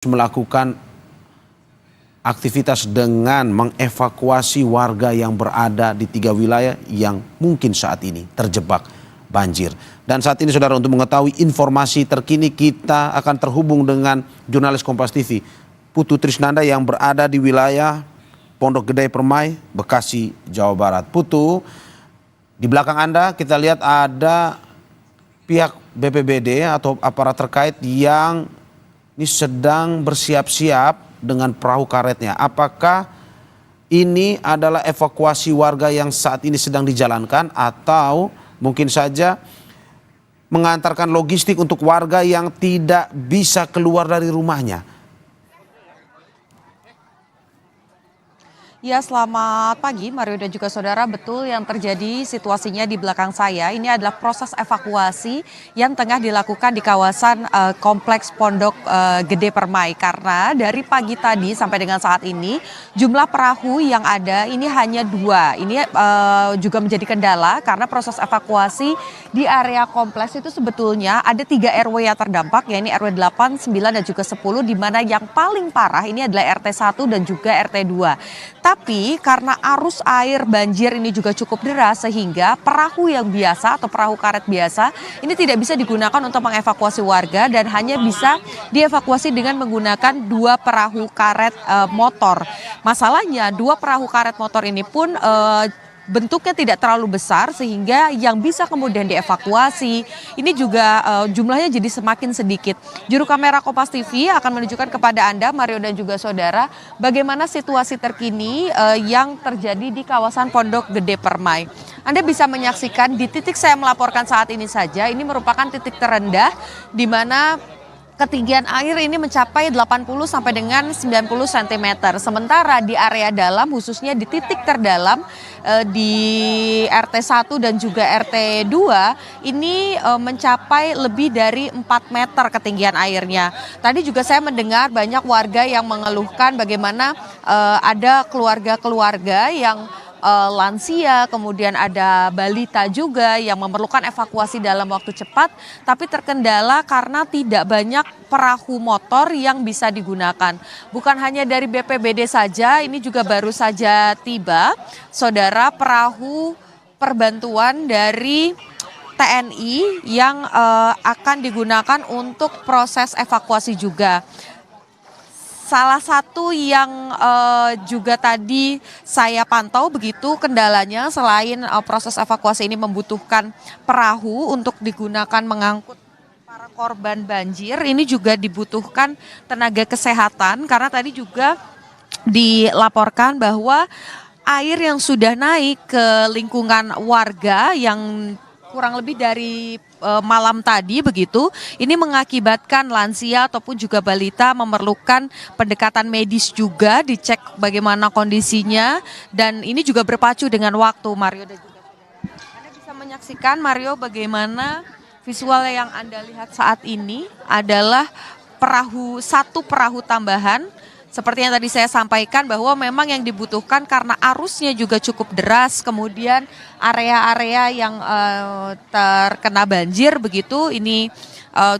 melakukan aktivitas dengan mengevakuasi warga yang berada di 3 wilayah yang mungkin saat ini terjebak banjir. Dan saat ini saudara, untuk mengetahui informasi terkini kita akan terhubung dengan jurnalis Kompas TV Putu Trisnanda yang berada di wilayah Pondok Gede Permai, Bekasi, Jawa Barat. Putu, di belakang Anda kita lihat ada pihak BPBD atau aparat terkait yang ini sedang bersiap-siap dengan perahu karetnya. Apakah ini adalah evakuasi warga yang saat ini sedang dijalankan atau mungkin saja mengantarkan logistik untuk warga yang tidak bisa keluar dari rumahnya? Ya, selamat pagi Mario dan juga saudara. Betul yang terjadi situasinya di belakang saya. Ini adalah proses evakuasi yang tengah dilakukan di kawasan Kompleks Pondok Gede Permai. Karena dari pagi tadi sampai dengan saat ini jumlah perahu yang ada ini hanya 2. Ini juga menjadi kendala karena proses evakuasi di area kompleks itu sebetulnya ada 3 RW yang terdampak, yakni RW 8, 9 dan juga 10, di mana yang paling parah ini adalah RT 1 dan juga RT 2. Tapi karena arus air banjir ini juga cukup deras sehingga perahu yang biasa atau perahu karet biasa ini tidak bisa digunakan untuk mengevakuasi warga dan hanya bisa dievakuasi dengan menggunakan 2 perahu karet motor. Masalahnya 2 perahu karet motor ini pun bentuknya tidak terlalu besar sehingga yang bisa kemudian dievakuasi ini juga jumlahnya jadi semakin sedikit. Juru kamera Kompas TV akan menunjukkan kepada Anda, Mario dan juga saudara, bagaimana situasi terkini yang terjadi di kawasan Pondok Gede Permai. Anda bisa menyaksikan di titik saya melaporkan saat ini saja, ini merupakan titik terendah di mana ketinggian air ini mencapai 80 sampai dengan 90 cm. Sementara di area dalam, khususnya di titik terdalam di RT 1 dan juga RT 2 ini mencapai lebih dari 4 meter ketinggian airnya. Tadi juga saya mendengar banyak warga yang mengeluhkan bagaimana ada keluarga-keluarga yang lansia, kemudian ada balita juga yang memerlukan evakuasi dalam waktu cepat, tapi terkendala karena tidak banyak perahu motor yang bisa digunakan. Bukan hanya dari BPBD saja, ini juga baru saja tiba, saudara, perahu perbantuan dari TNI yang akan digunakan untuk proses evakuasi juga. Salah satu yang juga tadi saya pantau begitu kendalanya, selain proses evakuasi ini membutuhkan perahu untuk digunakan mengangkut para korban banjir, ini juga dibutuhkan tenaga kesehatan karena tadi juga dilaporkan bahwa air yang sudah naik ke lingkungan warga yang kurang lebih dari malam tadi begitu, ini mengakibatkan lansia ataupun juga balita memerlukan pendekatan medis juga, dicek bagaimana kondisinya, dan ini juga berpacu dengan waktu, Mario dan juga saudara. Anda bisa menyaksikan, Mario, bagaimana visual yang Anda lihat saat ini adalah satu perahu tambahan. Seperti yang tadi saya sampaikan bahwa memang yang dibutuhkan karena arusnya juga cukup deras, kemudian area-area yang terkena banjir begitu ini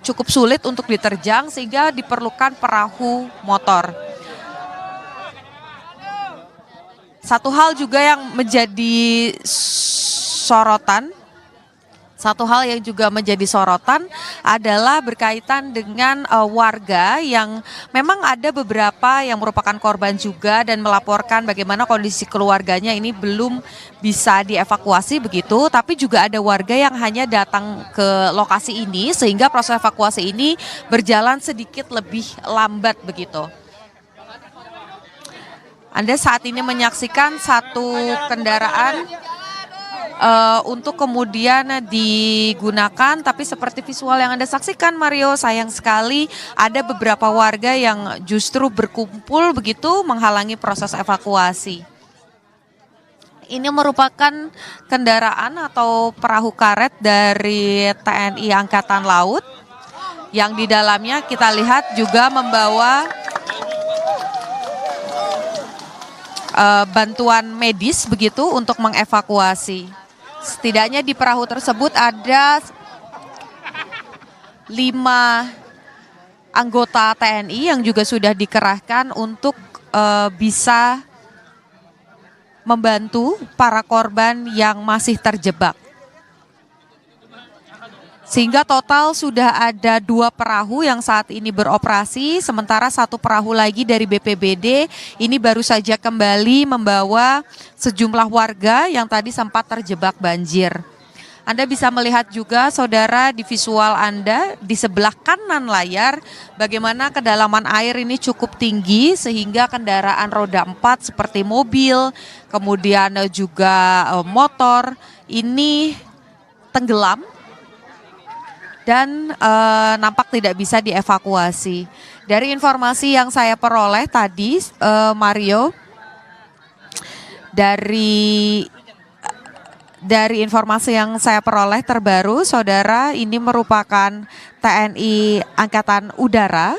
cukup sulit untuk diterjang sehingga diperlukan perahu motor. Satu hal juga yang menjadi sorotan, adalah berkaitan dengan warga yang memang ada beberapa yang merupakan korban juga dan melaporkan bagaimana kondisi keluarganya ini belum bisa dievakuasi begitu, tapi juga ada warga yang hanya datang ke lokasi ini sehingga proses evakuasi ini berjalan sedikit lebih lambat begitu. Anda saat ini menyaksikan satu kendaraan untuk kemudian digunakan, tapi seperti visual yang Anda saksikan, Mario, sayang sekali ada beberapa warga yang justru berkumpul begitu menghalangi proses evakuasi. Ini merupakan kendaraan atau perahu karet dari TNI Angkatan Laut yang di dalamnya kita lihat juga membawa bantuan medis begitu untuk mengevakuasi. Setidaknya di perahu tersebut ada 5 anggota TNI yang juga sudah dikerahkan untuk bisa membantu para korban yang masih terjebak. Sehingga total sudah ada 2 perahu yang saat ini beroperasi, sementara 1 perahu lagi dari BPBD ini baru saja kembali membawa sejumlah warga yang tadi sempat terjebak banjir. Anda bisa melihat juga saudara di visual Anda di sebelah kanan layar bagaimana kedalaman air ini cukup tinggi sehingga kendaraan roda 4 seperti mobil, kemudian juga motor ini tenggelam dan nampak tidak bisa dievakuasi. Dari informasi yang saya peroleh tadi, Mario, dari informasi yang saya peroleh terbaru, saudara, ini merupakan TNI Angkatan Udara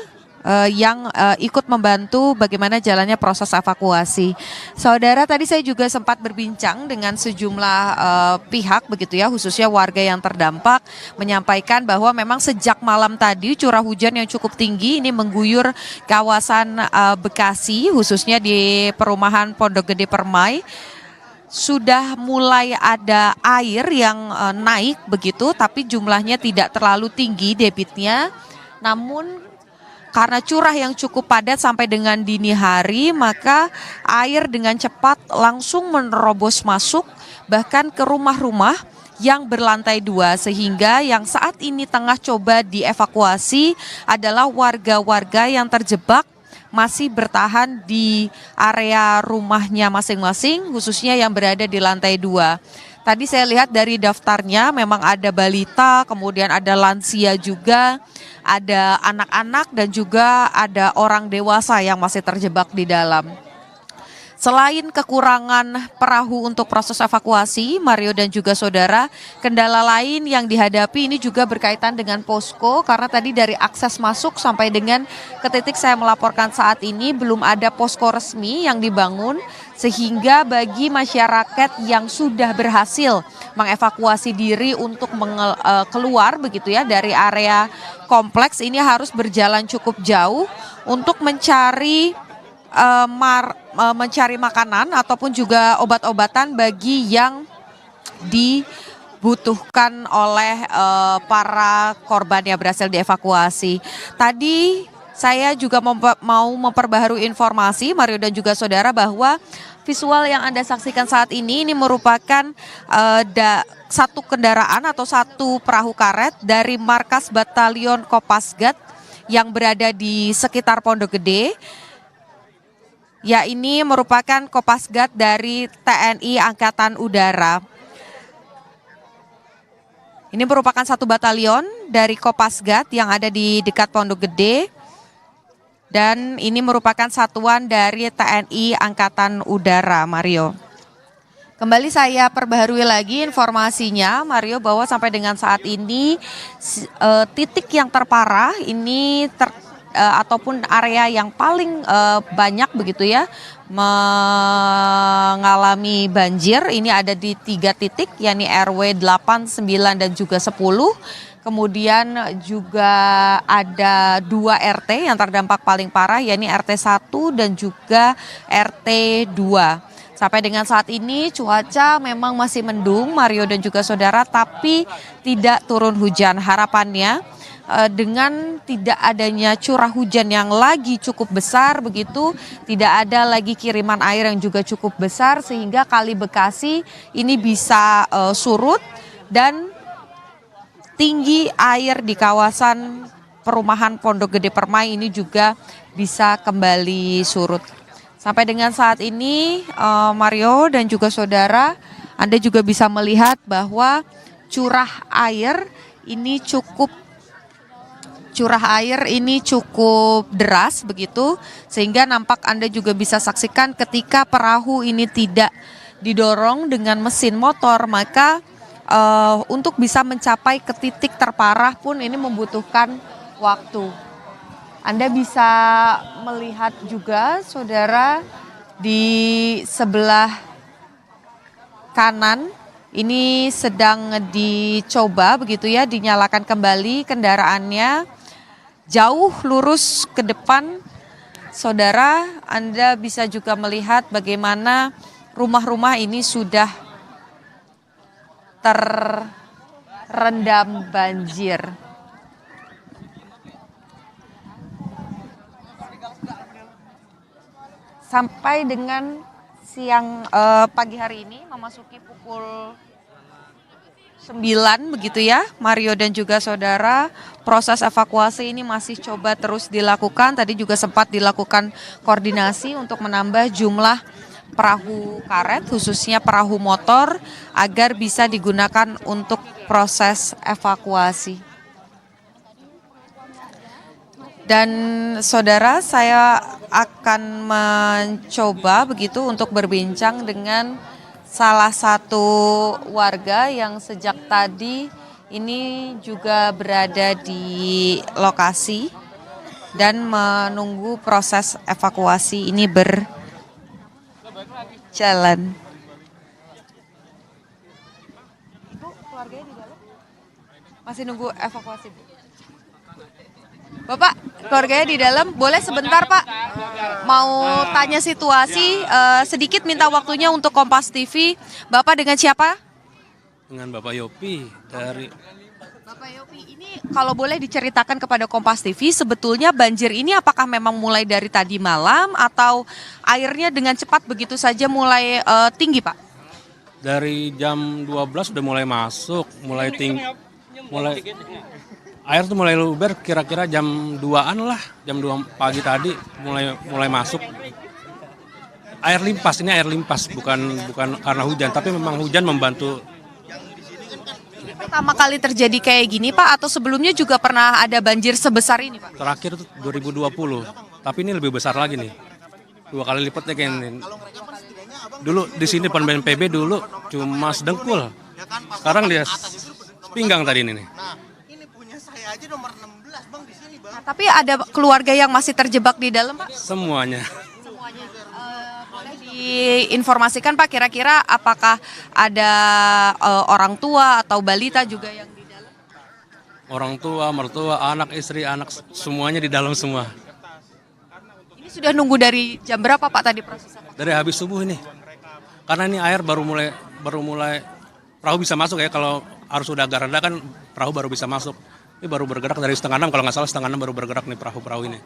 yang ikut membantu bagaimana jalannya proses evakuasi. Saudara, tadi saya juga sempat berbincang dengan sejumlah pihak begitu ya, khususnya warga yang terdampak, menyampaikan bahwa memang sejak malam tadi curah hujan yang cukup tinggi ini mengguyur kawasan Bekasi, khususnya di perumahan Pondok Gede Permai. Sudah mulai ada air yang naik begitu, tapi jumlahnya tidak terlalu tinggi debitnya. Namun karena curah yang cukup padat sampai dengan dini hari, maka air dengan cepat langsung menerobos masuk bahkan ke rumah-rumah yang berlantai 2, sehingga yang saat ini tengah coba dievakuasi adalah warga-warga yang terjebak masih bertahan di area rumahnya masing-masing, khususnya yang berada di lantai 2. Tadi saya lihat dari daftarnya memang ada balita, kemudian ada lansia juga, ada anak-anak dan juga ada orang dewasa yang masih terjebak di dalam. Selain kekurangan perahu untuk proses evakuasi, Mario dan juga saudara, kendala lain yang dihadapi ini juga berkaitan dengan posko, karena tadi dari akses masuk sampai dengan ke titik saya melaporkan saat ini belum ada posko resmi yang dibangun, sehingga bagi masyarakat yang sudah berhasil mengevakuasi diri untuk keluar begitu ya dari area kompleks ini harus berjalan cukup jauh untuk mencari makanan ataupun juga obat-obatan bagi yang dibutuhkan oleh para korban yang berhasil dievakuasi. Tadi saya juga mau memperbaharui informasi, Mario dan juga saudara, bahwa visual yang Anda saksikan saat ini merupakan satu kendaraan atau satu perahu karet dari markas Batalion Kopasgat yang berada di sekitar Pondok Gede. Ya, ini merupakan Kopasgat dari TNI Angkatan Udara. Ini merupakan satu batalion dari Kopasgat yang ada di dekat Pondok Gede. Dan ini merupakan satuan dari TNI Angkatan Udara, Mario. Kembali saya perbaharui lagi informasinya, Mario, bahwa sampai dengan saat ini titik yang terparah ini ataupun area yang paling banyak begitu ya mengalami banjir ini ada di 3 titik, yakni RW 8, 9 dan juga 10. Kemudian juga ada 2 RT yang terdampak paling parah, yakni RT 1 dan juga RT 2. Sampai dengan saat ini cuaca memang masih mendung, Mario dan juga saudara, tapi tidak turun hujan. Harapannya dengan tidak adanya curah hujan yang lagi cukup besar begitu, tidak ada lagi kiriman air yang juga cukup besar sehingga Kali Bekasi ini bisa surut dan tinggi air di kawasan perumahan Pondok Gede Permai ini juga bisa kembali surut. Sampai dengan saat ini Mario dan juga saudara, Anda juga bisa melihat bahwa curah air ini cukup deras begitu, sehingga nampak Anda juga bisa saksikan ketika perahu ini tidak didorong dengan mesin motor, maka untuk bisa mencapai ke titik terparah pun ini membutuhkan waktu. Anda bisa melihat juga saudara di sebelah kanan ini sedang dicoba begitu ya, dinyalakan kembali kendaraannya. jauh lurus ke depan, saudara, Anda bisa juga melihat bagaimana rumah-rumah ini sudah terendam banjir. Sampai dengan siang pagi hari ini memasuki pukul 9 begitu ya, Mario dan juga saudara, proses evakuasi ini masih coba terus dilakukan. Tadi juga sempat dilakukan koordinasi untuk menambah jumlah perahu karet, khususnya perahu motor, agar bisa digunakan untuk proses evakuasi. Dan saudara, saya akan mencoba begitu untuk berbincang dengan salah satu warga yang sejak tadi ini juga berada di lokasi dan menunggu proses evakuasi ini berjalan. Ibu, keluarganya di dalam? Masih nunggu evakuasi, Bu? Bapak, keluarganya di dalam, boleh sebentar Pak? Mau tanya situasi, sedikit minta waktunya untuk Kompas TV. Bapak dengan siapa? Dengan Bapak Yopi dari... Bapak Yopi, ini kalau boleh diceritakan kepada Kompas TV, sebetulnya banjir ini apakah memang mulai dari tadi malam atau airnya dengan cepat begitu saja mulai tinggi Pak? Dari jam 12 udah mulai masuk, mulai tinggi, air tuh mulai luber kira-kira jam 2-an lah, jam 2 pagi tadi mulai masuk. Air limpas, bukan karena hujan, tapi memang hujan membantu. Pertama kali terjadi kayak gini Pak, atau sebelumnya juga pernah ada banjir sebesar ini Pak? Terakhir tuh 2020, tapi ini lebih besar lagi nih. 2 kali lipatnya kayak ini. Dulu di sini PB dulu cuma sedengkul. Sekarang dia pinggang tadi ini nih. Aja nomor 16 Bang di sini Bang. Nah, tapi ada keluarga yang masih terjebak di dalam Pak? Semuanya. Boleh diinformasikan Pak, kira-kira apakah ada orang tua atau balita juga yang di dalam? Orang tua, mertua, anak, istri, anak semuanya di dalam semua. Ini sudah nunggu dari jam berapa Pak tadi prosesnya? Dari habis subuh ini. Karena ini air baru mulai perahu bisa masuk ya, kalau arus udah agak reda kan perahu baru bisa masuk. Ini baru bergerak dari 5:30, kalau nggak salah 5:30 baru bergerak nih perahu-perahu ini.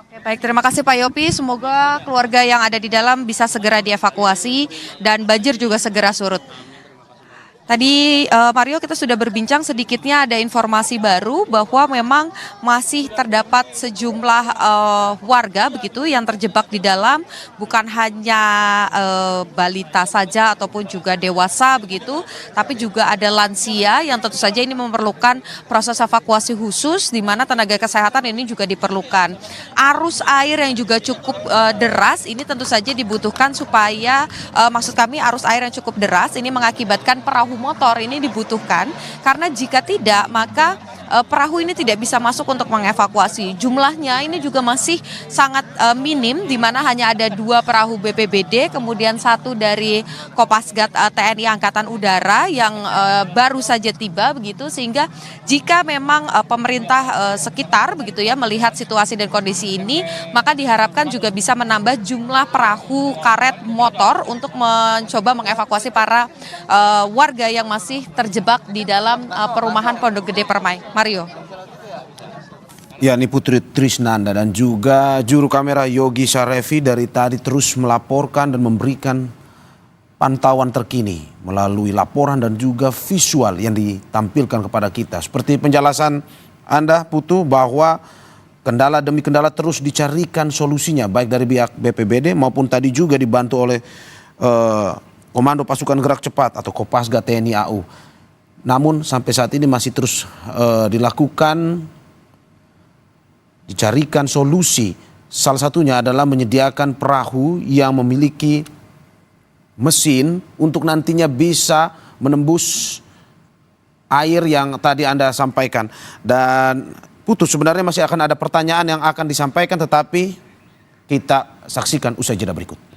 Oke, baik, terima kasih Pak Yopi. Semoga keluarga yang ada di dalam bisa segera dievakuasi dan banjir juga segera surut. Tadi Mario, kita sudah berbincang, sedikitnya ada informasi baru bahwa memang masih terdapat sejumlah warga begitu yang terjebak di dalam, bukan hanya balita saja ataupun juga dewasa begitu, tapi juga ada lansia yang tentu saja ini memerlukan proses evakuasi khusus di mana tenaga kesehatan ini juga diperlukan. Arus air yang juga cukup deras ini tentu saja dibutuhkan supaya maksud kami arus air yang cukup deras ini mengakibatkan perahu motor ini dibutuhkan, karena jika tidak maka perahu ini tidak bisa masuk untuk mengevakuasi. Jumlahnya ini juga masih sangat minim, di mana hanya ada 2 perahu BPBD, kemudian 1 dari Kopasgat TNI Angkatan Udara yang baru saja tiba begitu, sehingga jika memang pemerintah sekitar begitu ya melihat situasi dan kondisi ini, maka diharapkan juga bisa menambah jumlah perahu karet motor untuk mencoba mengevakuasi para warga yang masih terjebak di dalam perumahan Pondok Gede Permai. Mario. Ya, ini Putri Trisnanda dan juga juru kamera Yogi Sarevi dari tadi terus melaporkan dan memberikan pantauan terkini melalui laporan dan juga visual yang ditampilkan kepada kita. Seperti penjelasan Anda, Putu, bahwa kendala demi kendala terus dicarikan solusinya, baik dari pihak BPBD maupun tadi juga dibantu oleh Komando Pasukan Gerak Cepat atau Kopasgat TNI AU. Namun sampai saat ini masih terus dilakukan, dicarikan solusi. Salah satunya adalah menyediakan perahu yang memiliki mesin untuk nantinya bisa menembus air yang tadi Anda sampaikan. Dan Putu, sebenarnya masih akan ada pertanyaan yang akan disampaikan, tetapi kita saksikan usai jeda berikut.